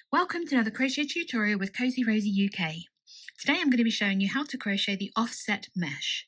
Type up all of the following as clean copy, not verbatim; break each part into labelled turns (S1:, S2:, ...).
S1: Welcome to another crochet tutorial with Cosy UK. Today I'm going to be showing you how to crochet the offset mesh.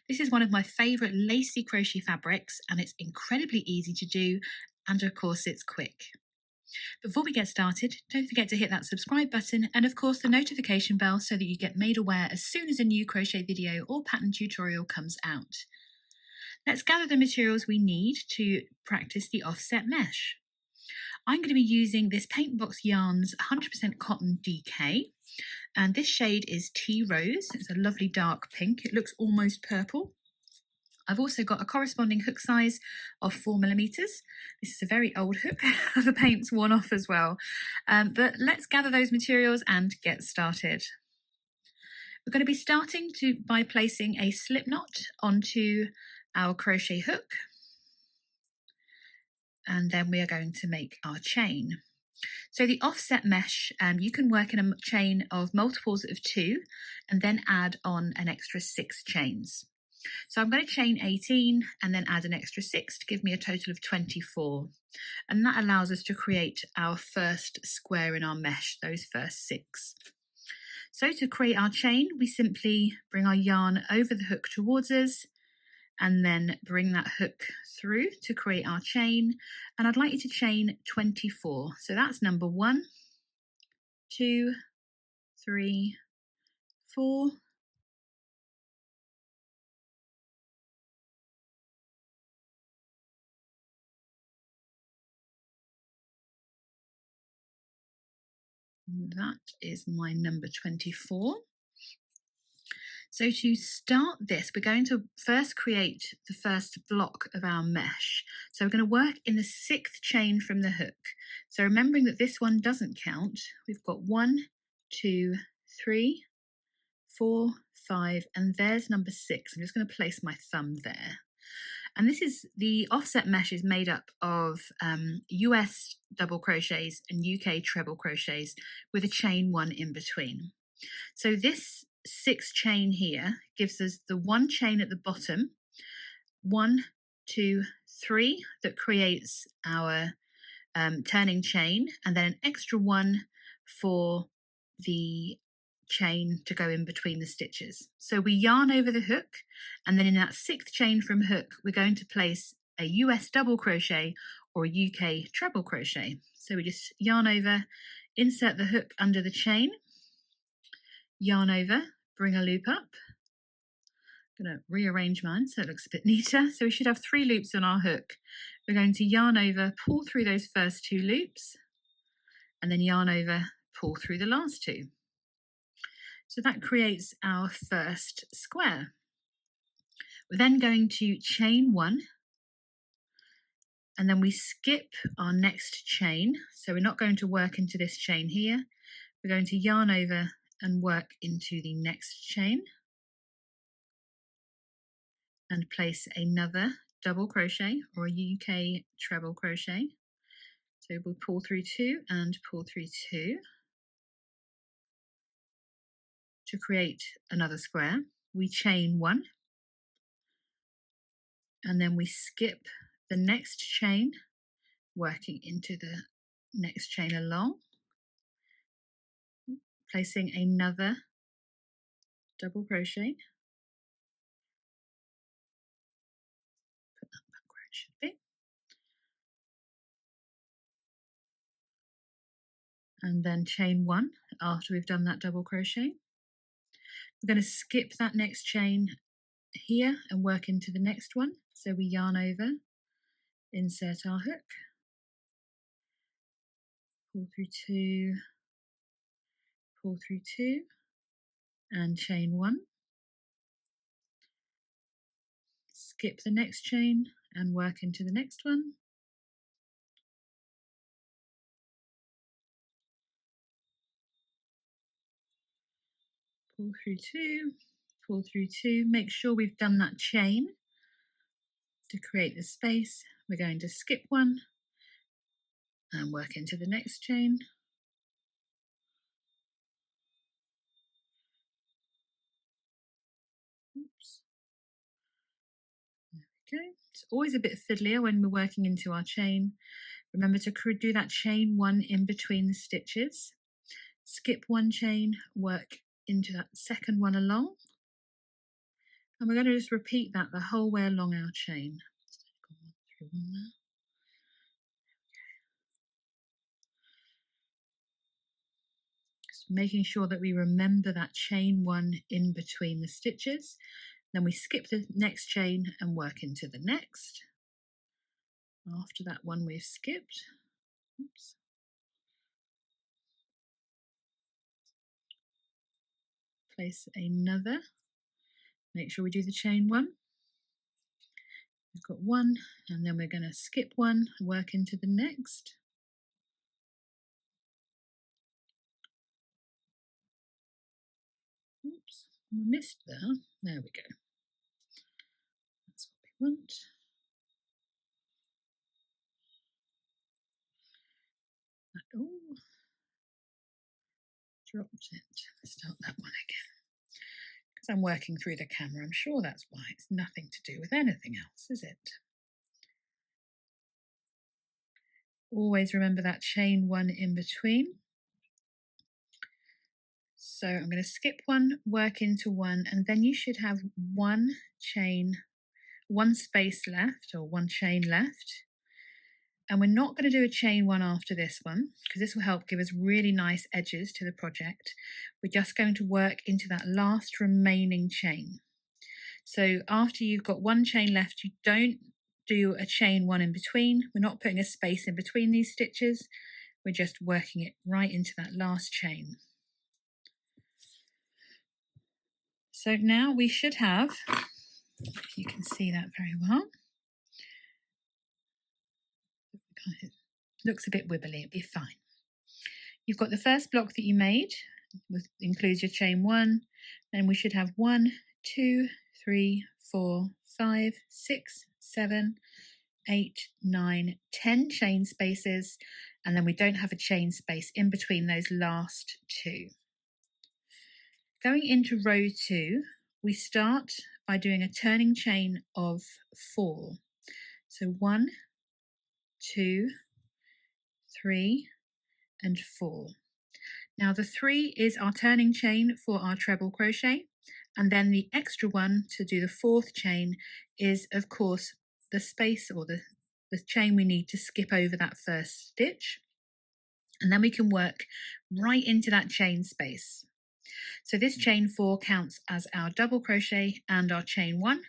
S1: This is one of my favourite lacy crochet fabrics and it's incredibly easy to do, and of course it's quick. Before we get started, don't forget to hit that subscribe button and of course the notification bell so that you get made aware as soon as a new crochet video or pattern tutorial comes out. Let's gather the materials we need to practice the offset mesh. I'm going to be using this Paintbox Yarns 100% Cotton DK, and this shade is Tea Rose. It's a lovely dark pink. It looks almost purple. I've also got a corresponding hook size of 4mm. This is a very old hook. The paint's worn off as well. But let's gather those materials and get started. We're going to be starting by placing a slip knot onto our crochet hook. And then we are going to make our chain. So the offset mesh, you can work in a chain of multiples of 2 and then add on an extra 6 chains. So I'm going to chain 18 and then add an extra 6 to give me a total of 24. And that allows us to create our first square in our mesh, those first 6. So to create our chain, we simply bring our yarn over the hook towards us and then bring that hook through to create our chain. And I'd like you to chain 24. So that's number 1, 2, 3, 4, that is my number 24. So to start this, we're going to first create the first block of our mesh. So we're going to work in the 6th chain from the hook. So remembering that this one doesn't count, we've got 1, 2, 3, 4, 5, and there's number 6. I'm just going to place my thumb there. And this is the offset mesh is made up of US double crochets and UK treble crochets with a chain 1 in between. So this 6 chain here gives us the 1 chain at the bottom, 1, 2, 3, that creates our turning chain, and then an extra 1 for the chain to go in between the stitches. So we yarn over the hook, and then in that 6th chain from hook we're going to place a US double crochet or a UK treble crochet. So we just yarn over, insert the hook under the chain, yarn over, bring a loop up. I'm going to rearrange mine so it looks a bit neater. So we should have 3 loops on our hook. We're going to yarn over, pull through those first 2 loops, and then yarn over, pull through the last 2. So that creates our first square. We're then going to chain 1, and then we skip our next chain. So we're not going to work into this chain here. We're going to yarn over and work into the next chain and place another double crochet or a UK treble crochet. So we'll pull through 2 and pull through 2 to create another square. We chain 1 and then we skip the next chain, working into the next chain along, placing another double crochet. Put that back where it should be. And then chain 1 after we've done that double crochet. We're going to skip that next chain here and work into the next one. So we yarn over, insert our hook, pull through 2, pull through 2, and chain 1. Skip the next chain and work into the next one. Pull through 2, pull through 2. Make sure we've done that chain to create the space. We're going to skip 1 and work into the next chain. Oops. There we go. It's always a bit fiddlier when we're working into our chain. Remember to do that chain 1 in between the stitches. Skip 1 chain, work into that second one along. And we're going to just repeat that the whole way along our chain. Just making sure that we remember that chain 1 in between the stitches. Then we skip the next chain and work into the next. After that one we've skipped, oops. Place another. Make sure we do the chain 1. We've got 1, and then we're going to skip 1, work into the next. Oops, I missed there. There we go. That's what we want. Oh, dropped it. Let's start that one again. Because I'm working through the camera, I'm sure that's why. It's nothing to do with anything else, is it? Always remember that chain 1 in between. So I'm going to skip 1, work into 1, and then you should have 1 chain, 1 space left, or 1 chain left. And we're not going to do a chain 1 after this one, because this will help give us really nice edges to the project. We're just going to work into that last remaining chain. So after you've got 1 chain left, you don't do a chain 1 in between. We're not putting a space in between these stitches. We're just working it right into that last chain. So now we should have, if you can see that very well, it looks a bit wibbly, it'll be fine. You've got the first block that you made, which includes your chain 1, then we should have 1, 2, 3, 4, 5, 6, 7, 8, 9, 10 chain spaces, and then we don't have a chain space in between those last 2. Going into row 2, we start by doing a turning chain of 4. So 1, 2, 3, and 4. Now the 3 is our turning chain for our treble crochet, and then the extra one to do the 4th chain is of course the space or the chain we need to skip over that first stitch, and then we can work right into that chain space. So this chain 4 counts as our double crochet and our chain 1,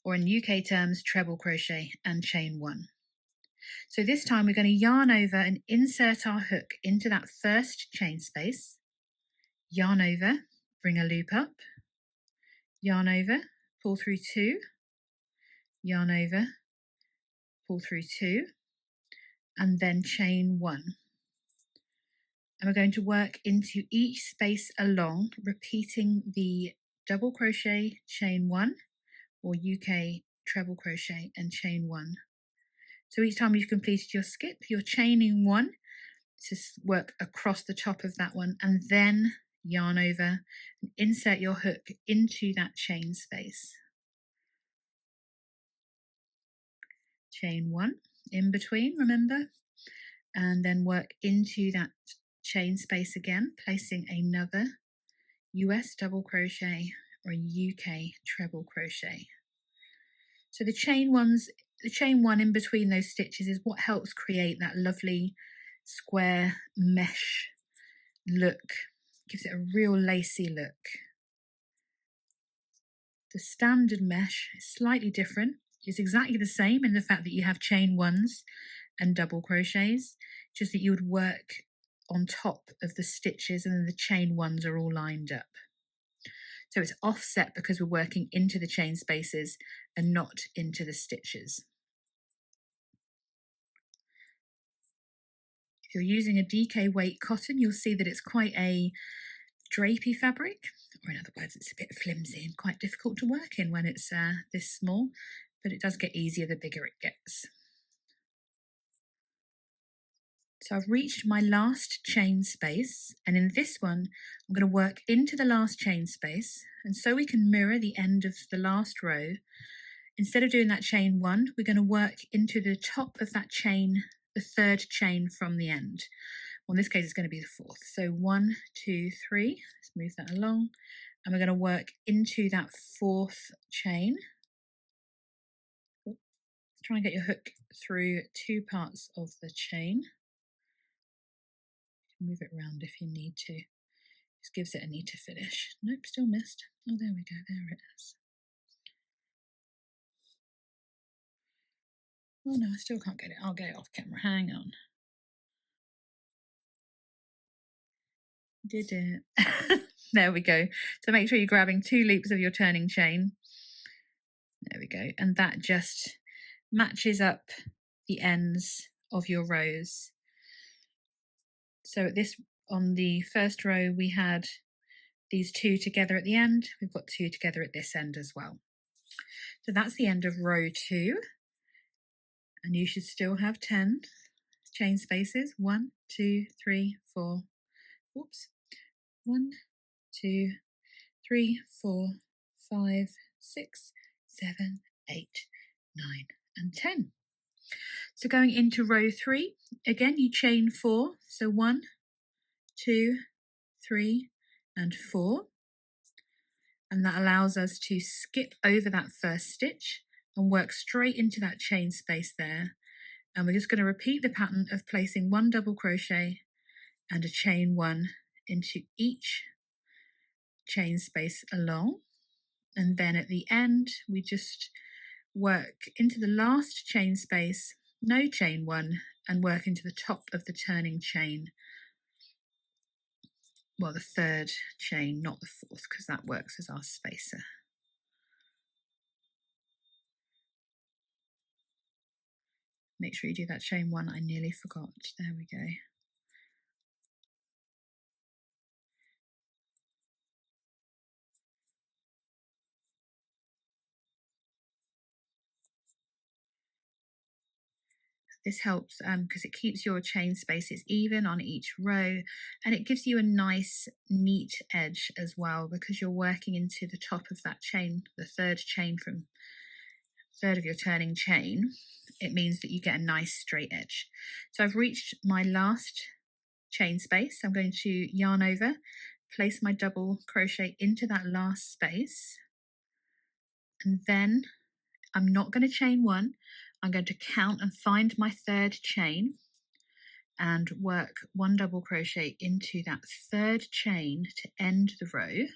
S1: or in UK terms treble crochet and chain 1. So this time we're going to yarn over and insert our hook into that first chain space, yarn over, bring a loop up, yarn over, pull through 2, yarn over, pull through 2, and then chain 1. And we're going to work into each space along, repeating the double crochet, chain 1, or UK treble crochet and chain 1. So each time you've completed your skip, you're chaining 1 to work across the top of that one, and then yarn over and insert your hook into that chain space. Chain 1 in between, remember, and then work into that chain space again, placing another US double crochet or UK treble crochet. So the chain 1 in between those stitches is what helps create that lovely square mesh look. Gives it a real lacy look. The standard mesh is slightly different. It's exactly the same in the fact that you have chain 1s and double crochets, just that you would work on top of the stitches and then the chain 1s are all lined up. So it's offset because we're working into the chain spaces and not into the stitches. If you're using a DK weight cotton, you'll see that it's quite a drapey fabric, or in other words, it's a bit flimsy and quite difficult to work in when it's this small, but it does get easier the bigger it gets. So I've reached my last chain space, and in this one, I'm going to work into the last chain space, and so we can mirror the end of the last row. Instead of doing that chain 1, we're going to work into the top of that chain, the third chain from the end. Well, in this case, it's going to be the fourth. So 1, 2, 3. Let's move that along. And we're going to work into that fourth chain. Try and get your hook through 2 parts of the chain. Move it around if you need to. Just gives it a neater finish. Nope, still missed. Oh, there we go. There it is. Oh no, I still can't get it. I'll get it off camera. Hang on. Did it. There we go. So make sure you're grabbing 2 loops of your turning chain. There we go. And that just matches up the ends of your rows. So at this, on the first row, we had these 2 together at the end. We've got 2 together at this end as well. So that's the end of row 2. And you should still have 10 chain spaces. 1, 2, 3, 4. Oops. 1, 2, 3, 4, 5, 6, 7, 8, 9, and 10. So going into row 3, again you chain 4. So 1, 2, 3, and 4. And that allows us to skip over that first stitch and work straight into that chain space there. And we're just going to repeat the pattern of placing 1 double crochet and a chain 1 into each chain space along. And then at the end, we just work into the last chain space, no chain 1, and work into the top of the turning chain. Well, the third chain, not the fourth, because that works as our spacer. Make sure you do that chain 1. I nearly forgot. There we go. This helps because it keeps your chain spaces even on each row, and it gives you a nice neat edge as well, because you're working into the top of that chain, the third chain from third of your turning chain. It means that you get a nice straight edge. So I've reached my last chain space. I'm going to yarn over, place my double crochet into that last space, and then I'm not going to chain 1. I'm going to count and find my third chain and work 1 double crochet into that third chain to end the row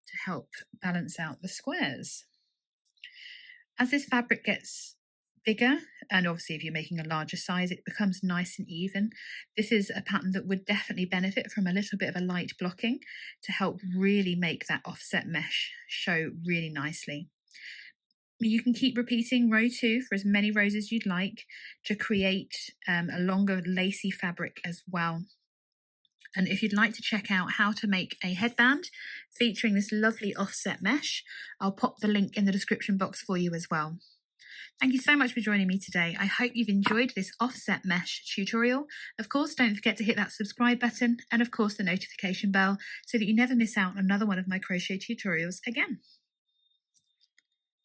S1: to help balance out the squares. As this fabric gets bigger, and obviously if you're making a larger size, it becomes nice and even. This is a pattern that would definitely benefit from a little bit of a light blocking to help really make that offset mesh show really nicely. You can keep repeating row 2 for as many rows as you'd like to create a longer lacy fabric as well. And if you'd like to check out how to make a headband featuring this lovely offset mesh, I'll pop the link in the description box for you as well. Thank you so much for joining me today. I hope you've enjoyed this offset mesh tutorial. Of course, don't forget to hit that subscribe button and of course the notification bell so that you never miss out on another one of my crochet tutorials again.